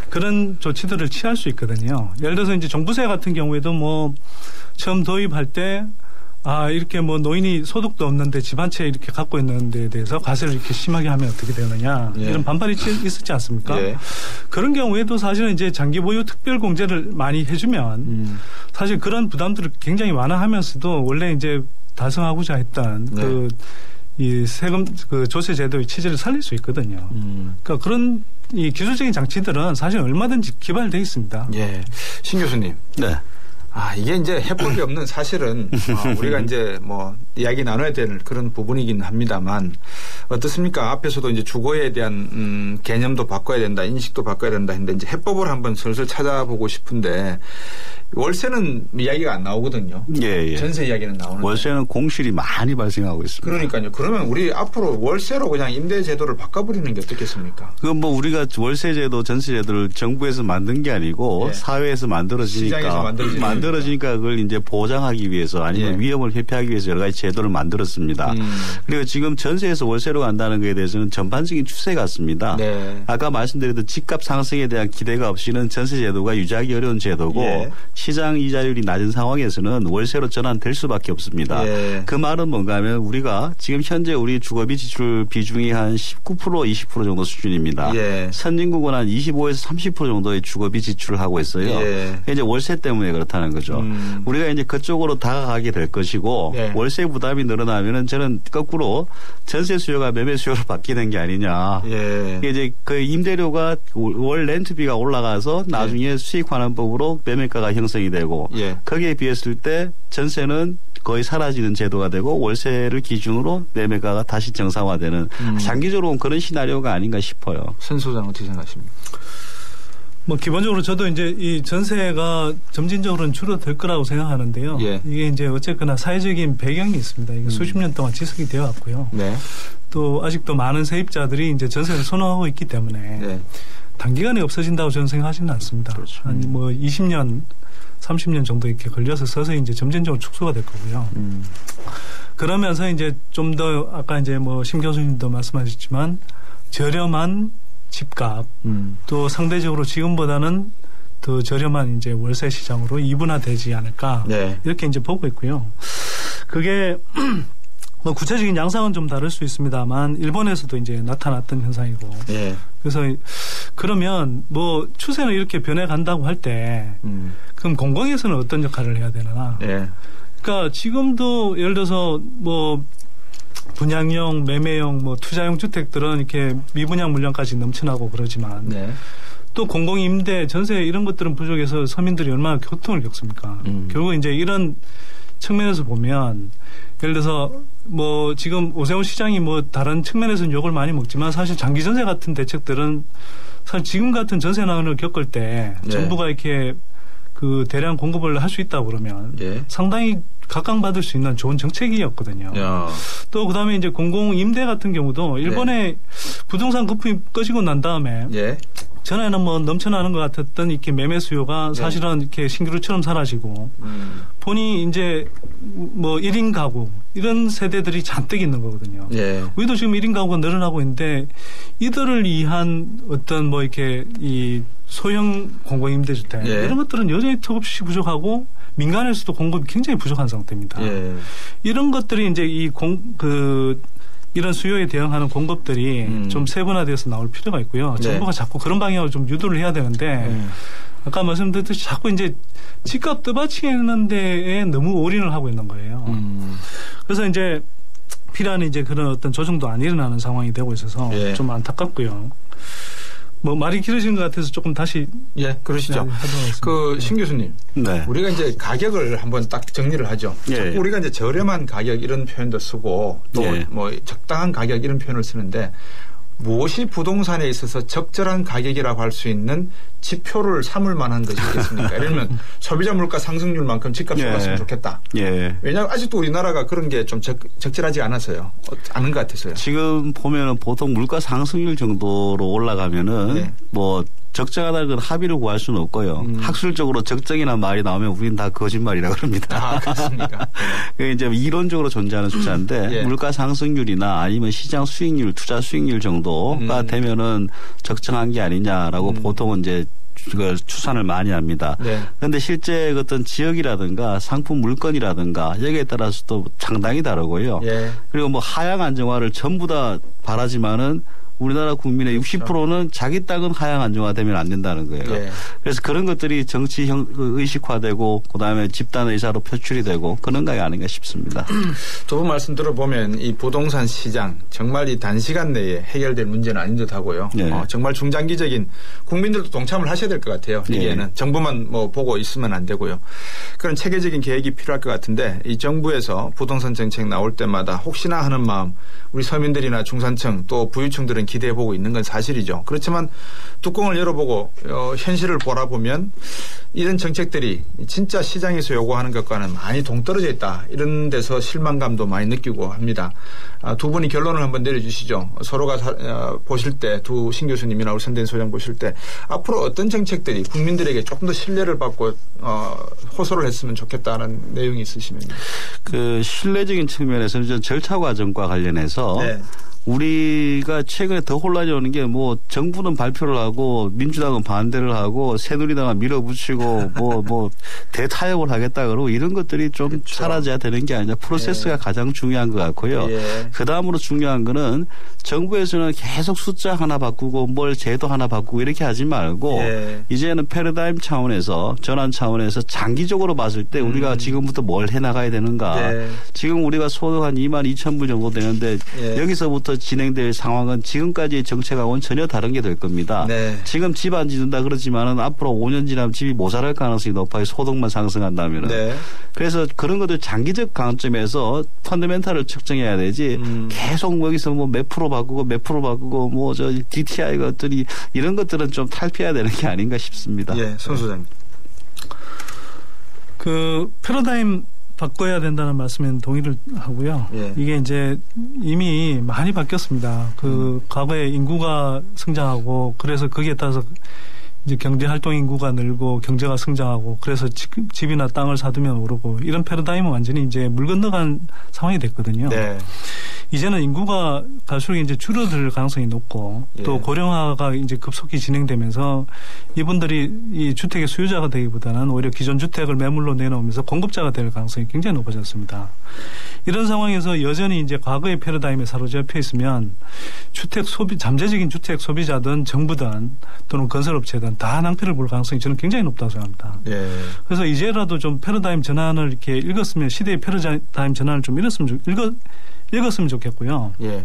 그런 조치들을 취할 수 있거든요. 예를 들어서 이제 종부세 같은 경우에도 뭐 처음 도입할 때 이렇게 뭐 노인이 소득도 없는데 집 한 채 이렇게 갖고 있는 데에 대해서 과세를 이렇게 심하게 하면 어떻게 되느냐. 이런 반발이 있었지 않습니까? 그런 경우에도 사실은 이제 장기 보유 특별 공제를 많이 해주면 사실 그런 부담들을 굉장히 완화하면서도 원래 이제 달성하고자 했던 이 세금 그 조세 제도의 취지를 살릴 수 있거든요. 그러니까 그런 이 기술적인 장치들은 사실 얼마든지 개발되어 있습니다. 예, 신 교수님. 네. 이게 이제 해법이 없는 사실은 우리가 이제 뭐 이야기 나눠야 될 그런 부분이긴 합니다만 어떻습니까? 앞에서도 이제 주거에 대한 개념도 바꿔야 된다, 인식도 바꿔야 된다 했는데 이제 해법을 한번 슬슬 찾아보고 싶은데 월세는 이야기가 안 나오거든요. 예, 예. 전세 이야기는 나오는데. 월세는 공실이 많이 발생하고 있습니다. 그러니까요. 그러면 우리 앞으로 월세로 그냥 임대 제도를 바꿔버리는 게 어떻겠습니까? 그건 뭐 우리가 월세 제도, 전세 제도를 정부에서 만든 게 아니고 예. 사회에서 만들어지니까 시장에서 만들어지니까 그걸 이제 보장하기 위해서 아니면 예. 위험을 회피하기 위해서 여러 가지 제도를 만들었습니다. 그리고 지금 전세에서 월세로 간다는 것에 대해서는 전반적인 추세 같습니다. 네. 아까 말씀드렸던 집값 상승에 대한 기대가 없이는 전세 제도가 유지하기 어려운 제도고 예. 시장 이자율이 낮은 상황에서는 월세로 전환될 수밖에 없습니다. 예. 그 말은 뭔가 하면 우리가 지금 현재 우리 주거비 지출 비중이 한 19% 20% 정도 수준입니다. 예. 선진국은 한 25에서 30% 정도의 주거비 지출을 하고 있어요. 예. 이제 월세 때문에 그렇다는 거죠. 우리가 이제 그쪽으로 다가가게 될 것이고 예. 월세 부담이 늘어나면은 저는 거꾸로 전세 수요가 매매 수요로 바뀌는 게 아니냐. 예. 이제 그 임대료가 월 렌트비가 올라가서 나중에 수익환원법으로 매매가가 형성이 되고 예. 거기에 비했을 때 전세는 거의 사라지는 제도가 되고 월세를 기준으로 매매가가 다시 정상화되는 장기적으로는 그런 시나리오가 아닌가 싶어요. 선 소장 어떻게 생각하십니까? 뭐 기본적으로 저도 이제 이 전세가 점진적으로는 줄어들 거라고 생각하는데요. 예. 이게 이제 어쨌거나 사회적인 배경이 있습니다. 이게 수십 년 동안 지속이 되어 왔고요. 네. 또 아직도 많은 세입자들이 이제 전세를 선호하고 있기 때문에 네. 단기간에 없어진다고 저는 생각하지는 않습니다. 그렇죠. 한 뭐 20년, 30년 정도 이렇게 걸려서 서서히 이제 점진적으로 축소가 될 거고요. 그러면서 이제 좀 더 아까 이제 뭐 심 교수님도 말씀하셨지만 저렴한 집값 또 상대적으로 지금보다는 더 저렴한 이제 월세 시장으로 이분화되지 않을까 네. 이렇게 이제 보고 있고요. 그게 뭐 구체적인 양상은 좀 다를 수 있습니다만 일본에서도 이제 나타났던 현상이고. 예. 그래서 그러면 뭐 추세는 이렇게 변해간다고 할 때 그럼 공공에서는 어떤 역할을 해야 되나? 예. 그러니까 지금도 예를 들어서 뭐 분양형, 매매형, 뭐 투자용 주택들은 이렇게 미분양 물량까지 넘쳐나고 그러지만 네. 또 공공임대, 전세 이런 것들은 부족해서 서민들이 얼마나 고통을 겪습니까? 결국 이제 이런 측면에서 보면 예를 들어서 뭐 지금 오세훈 시장이 뭐 다른 측면에서는 욕을 많이 먹지만 사실 장기 전세 같은 대책들은 사실 지금 같은 전세 난을 겪을 때 네. 정부가 이렇게 그 대량 공급을 할 수 있다고 그러면 예. 상당히 각광받을 수 있는 좋은 정책이었거든요. 야. 또 그다음에 이제 공공임대 같은 경우도 일본의 부동산 거품이 꺼지고 난 다음에 예. 전에는 뭐 넘쳐나는 것 같았던 이렇게 매매 수요가 사실은 이렇게 신기루처럼 사라지고 본이 이제 뭐 1인 가구 이런 세대들이 잔뜩 있는 거거든요. 예. 우리도 지금 1인 가구가 늘어나고 있는데 이들을 위한 어떤 뭐 이렇게 이 소형 공공임대주택 예. 이런 것들은 여전히 턱없이 부족하고 민간에서도 공급이 굉장히 부족한 상태입니다. 예. 이런 것들이 이제 이런 수요에 대응하는 공급들이 좀 세분화돼서 나올 필요가 있고요. 네. 정부가 자꾸 그런 방향으로 좀 유도를 해야 되는데 아까 말씀드렸듯이 자꾸 이제 집값 떠받치는 데에 너무 올인을 하고 있는 거예요. 그래서 이제 필요한 이제 그런 어떤 조정도 안 일어나는 상황이 되고 있어서 예. 좀 안타깝고요. 뭐 말이 길어지는 것 같아서 조금 다시 예, 그러시죠. 그 신 교수님, 네. 우리가 이제 가격을 한번 딱 정리를 하죠. 예. 자꾸 우리가 이제 저렴한 가격 이런 표현도 쓰고 또 뭐 예. 적당한 가격 이런 표현을 쓰는데 무엇이 부동산에 있어서 적절한 가격이라고 할 수 있는 지표를 삼을 만한 것이 있겠습니까? 예를 들면 소비자 물가 상승률만큼 집값이 올랐으면 좋겠다. 예. 왜냐하면 아직도 우리나라가 그런 게 좀 적절하지 않아서요. 않은 것 같아서요. 지금 보면은 보통 물가 상승률 정도로 올라가면은 네. 뭐 적정하다는 건 합의를 구할 수는 없고요. 학술적으로 적정이라는 말이 나오면 우리는 다 거짓말이라고 그럽니다. 아, 그렇습니까? 그게 이제 이론적으로 존재하는 숫자인데 예. 물가 상승률이나 아니면 시장 수익률, 투자 수익률 정도가 되면은 적정한 게 아니냐라고 보통은 이제 그 추산을 많이 합니다. 그런데 실제 어떤 지역이라든가 상품 물건이라든가 여기에 따라서도 상당히 다르고요. 예. 그리고 뭐 하향 안정화를 전부 다 바라지만은 우리나라 국민의 60%는 자기 땅은 하향 안정화되면 안 된다는 거예요. 예. 그래서 그런 것들이 정치 의식화되고 그다음에 집단 의사로 표출이 되고 그런 게 아닌가 싶습니다. 두 분 말씀 들어보면 이 부동산 시장 정말 이 단시간 내에 해결될 문제는 아닌 듯하고요. 예. 정말 중장기적인 국민들도 동참을 하셔야 될 것 같아요. 여기에는 예. 정부만 뭐 보고 있으면 안 되고요. 그런 체계적인 계획이 필요할 것 같은데 이 정부에서 부동산 정책 나올 때마다 혹시나 하는 마음 우리 서민들이나 중산층 또 부유층들은 기대해보고 있는 건 사실이죠. 그렇지만 뚜껑을 열어보고 현실을 바라보면 이런 정책들이 진짜 시장에서 요구하는 것과는 많이 동떨어져 있다. 이런 데서 실망감도 많이 느끼고 합니다. 두 분이 결론을 한번 내려주시죠. 서로가 보실 때 두 신 교수님이나 우리 선대인 소장 보실 때 앞으로 어떤 정책들이 국민들에게 조금 더 신뢰를 받고 호소를 했으면 좋겠다는 내용이 있으시면. 그 신뢰적인 측면에서는 절차 과정과 관련해서 네. 우리가 최근에 더 혼란이 오는 게 뭐 정부는 발표를 하고 민주당은 반대를 하고 새누리당은 밀어붙이고 뭐 대타협을 하겠다 그러고 이런 것들이 좀 그렇죠. 사라져야 되는 게 아니라 프로세스가 예. 가장 중요한 것 같고요. 예. 그다음으로 중요한 거는 정부에서는 계속 숫자 하나 바꾸고 뭘 제도 하나 바꾸고 이렇게 하지 말고 예. 이제는 패러다임 차원에서 전환 차원에서 장기적으로 봤을 때 우리가 지금부터 뭘 해나가야 되는가. 예. 지금 우리가 소득 한 22,000불 정도 되는데 예. 여기서부터 진행될 상황은 지금까지의 정책하고는 전혀 다른 게 될 겁니다. 네. 지금 집 안 짓는다 그러지만은 앞으로 5년 지나면 집이 모자랄 가능성이 높아요. 소득만 상승한다면은. 네. 그래서 그런 것들 장기적 관점에서 펀더멘탈을 측정해야 되지 계속 여기서 뭐 몇 프로 바꾸고 뭐 저 DTI 것들이 이런 것들은 좀 탈피해야 되는 게 아닌가 싶습니다. 예, 손 소장님. 그 패러다임 바꿔야 된다는 말씀에는 동의를 하고요. 예. 이게 이제 이미 많이 바뀌었습니다. 그 과거에 인구가 성장하고 그래서 거기에 따라서 이제 경제 활동 인구가 늘고 경제가 성장하고 그래서 집이나 땅을 사두면 오르고 이런 패러다임은 완전히 이제 물 건너간 상황이 됐거든요. 네. 이제는 인구가 갈수록 이제 줄어들 가능성이 높고 예. 또 고령화가 이제 급속히 진행되면서 이분들이 이 주택의 수요자가 되기보다는 오히려 기존 주택을 매물로 내놓으면서 공급자가 될 가능성이 굉장히 높아졌습니다. 이런 상황에서 여전히 이제 과거의 패러다임에 사로잡혀 있으면 잠재적인 주택 소비자든 정부든 또는 건설업체든 다 낭패를 볼 가능성이 저는 굉장히 높다고 생각합니다. 예. 그래서 이제라도 좀 패러다임 전환을 이렇게 읽었으면 시대의 패러다임 전환을 좀 읽었으면 좋겠고요. 예.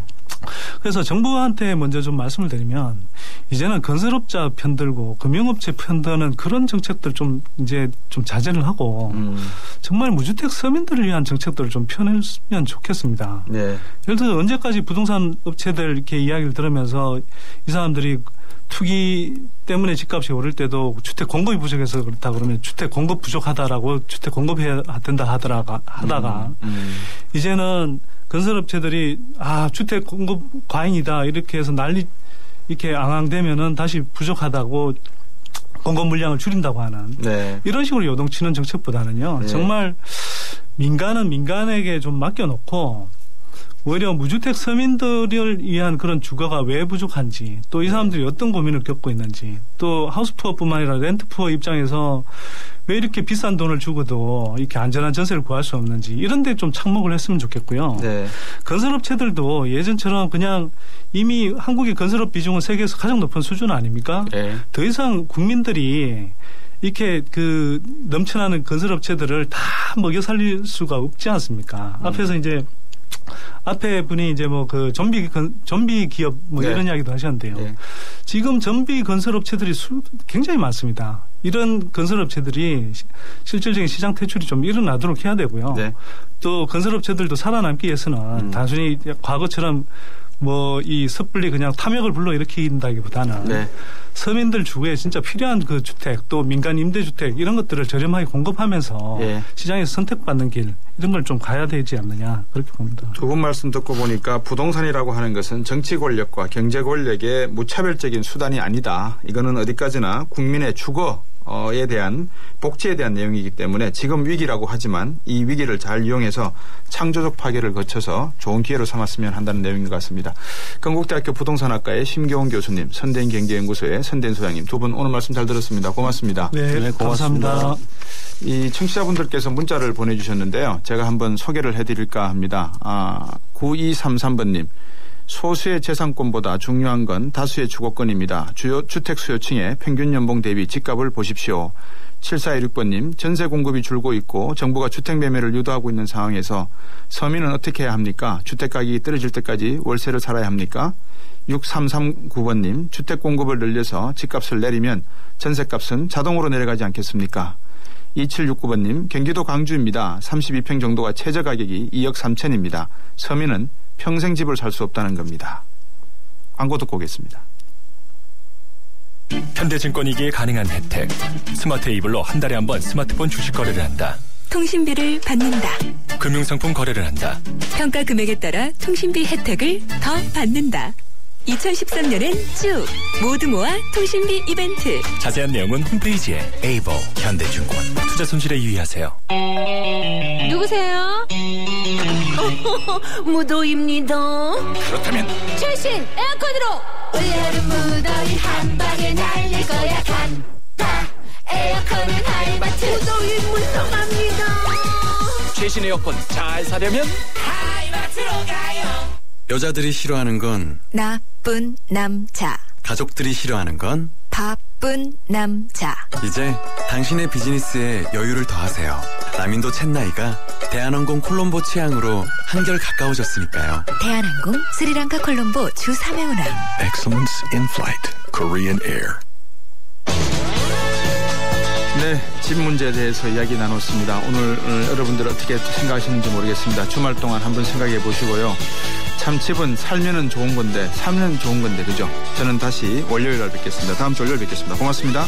그래서 정부한테 먼저 좀 말씀을 드리면 이제는 건설업자 편들고 금융업체 편드는 그런 정책들 좀 이제 좀 자제를 하고 정말 무주택 서민들을 위한 정책들을 좀 펴냈으면 좋겠습니다. 예. 예를 들어서 언제까지 부동산 업체들 이렇게 이야기를 들으면서 이 사람들이 투기 때문에 집값이 오를 때도 주택 공급이 부족해서 그렇다 그러면 주택 공급 부족하다라고 주택 공급해야 된다 하다가 이제는 건설업체들이 주택 공급 과잉이다 이렇게 해서 이렇게 앙앙대면은 다시 부족하다고 공급 물량을 줄인다고 하는 네. 이런 식으로 요동치는 정책보다는요. 네. 정말 민간은 민간에게 좀 맡겨놓고 오히려 무주택 서민들을 위한 그런 주거가 왜 부족한지 또 이 사람들이 어떤 고민을 겪고 있는지 또 하우스푸어뿐만 아니라 렌트푸어 입장에서 왜 이렇게 비싼 돈을 주고도 이렇게 안전한 전세를 구할 수 없는지 이런 데 좀 착목을 했으면 좋겠고요. 네. 건설업체들도 예전처럼 그냥 이미 한국의 건설업 비중은 세계에서 가장 높은 수준 아닙니까? 네. 더 이상 국민들이 이렇게 그 넘쳐나는 건설업체들을 다 먹여 살릴 수가 없지 않습니까? 앞에서 이제 앞에 분이 이제 뭐 그 좀비 기업 뭐 네. 이런 이야기도 하셨는데요. 네. 지금 좀비 건설업체들이 굉장히 많습니다. 이런 건설업체들이 실질적인 시장 퇴출이 좀 일어나도록 해야 되고요. 네. 또 건설업체들도 살아남기 위해서는 단순히 과거처럼 뭐 이 섣불리 그냥 탐욕을 불러일으킨다기보다는 네. 서민들 주거에 진짜 필요한 그 주택 또 민간 임대주택 이런 것들을 저렴하게 공급하면서 네. 시장에서 선택받는 길 이런 걸 좀 가야 되지 않느냐 그렇게 봅니다. 두 분 말씀 듣고 보니까 부동산이라고 하는 것은 정치 권력과 경제 권력의 무차별적인 수단이 아니다. 이거는 어디까지나 국민의 주거에 대한 복지에 대한 내용이기 때문에 지금 위기라고 하지만 이 위기를 잘 이용해서 창조적 파괴를 거쳐서 좋은 기회로 삼았으면 한다는 내용인 것 같습니다. 건국대학교 부동산학과의 심교훈 교수님, 선대인 경제연구소의 선대인 소장님 두 분 오늘 말씀 잘 들었습니다. 고맙습니다. 네, 고맙습니다. 감사합니다. 이 청취자분들께서 문자를 보내주셨는데요. 제가 한번 소개를 해드릴까 합니다. 9233번님. 소수의 재산권보다 중요한 건 다수의 주거권입니다. 주요 주택 수요층의 평균 연봉 대비 집값을 보십시오. 7416번님, 전세 공급이 줄고 있고 정부가 주택 매매를 유도하고 있는 상황에서 서민은 어떻게 해야 합니까? 주택 가격이 떨어질 때까지 월세를 살아야 합니까? 6339번님, 주택 공급을 늘려서 집값을 내리면 전세값은 자동으로 내려가지 않겠습니까? 2769번님, 경기도 광주입니다. 32평 정도가 최저 가격이 2억 3천입니다. 서민은 평생 집을 살 수 없다는 겁니다. 광고 듣고 오겠습니다. 현대증권이기에 가능한 혜택. 스마트 에이블로 한 달에 한 번 스마트폰 주식 거래를 한다. 통신비를 받는다. 금융상품 거래를 한다. 평가 금액에 따라 통신비 혜택을 더 받는다. 2013년엔 쭉 모두 모아 통신비 이벤트. 자세한 내용은 홈페이지에. 에이블 현대증권. 투자 손실에 유의하세요. 누구세요? 무도입니다. 그렇다면 최신 에어컨으로 올여름 무더위 한 방에 날릴 거야. 간다. 에어컨은 하이마트. 무더위 무성합니다. 최신 에어컨 잘 사려면 하이마트로 가요. 여자들이 싫어하는 건 나쁜 남자. 가족들이 싫어하는 건 바쁜 남자. 이제 당신의 비즈니스에 여유를 더하세요. 남인도 챗나이가 대한항공 콜롬보 취향으로 한결 가까워졌으니까요. 대한항공 스리랑카 콜롬보 주 3회 운항. Excellence in Flight Korean Air. 네, 집 문제에 대해서 이야기 나눴습니다. 오늘 여러분들 어떻게 생각하시는지 모르겠습니다. 주말 동안 한번 생각해 보시고요. 참 집은 살면은 좋은 건데, 사면 좋은 건데, 그죠? 저는 다시 월요일 날 뵙겠습니다. 다음 주 월요일 뵙겠습니다. 고맙습니다.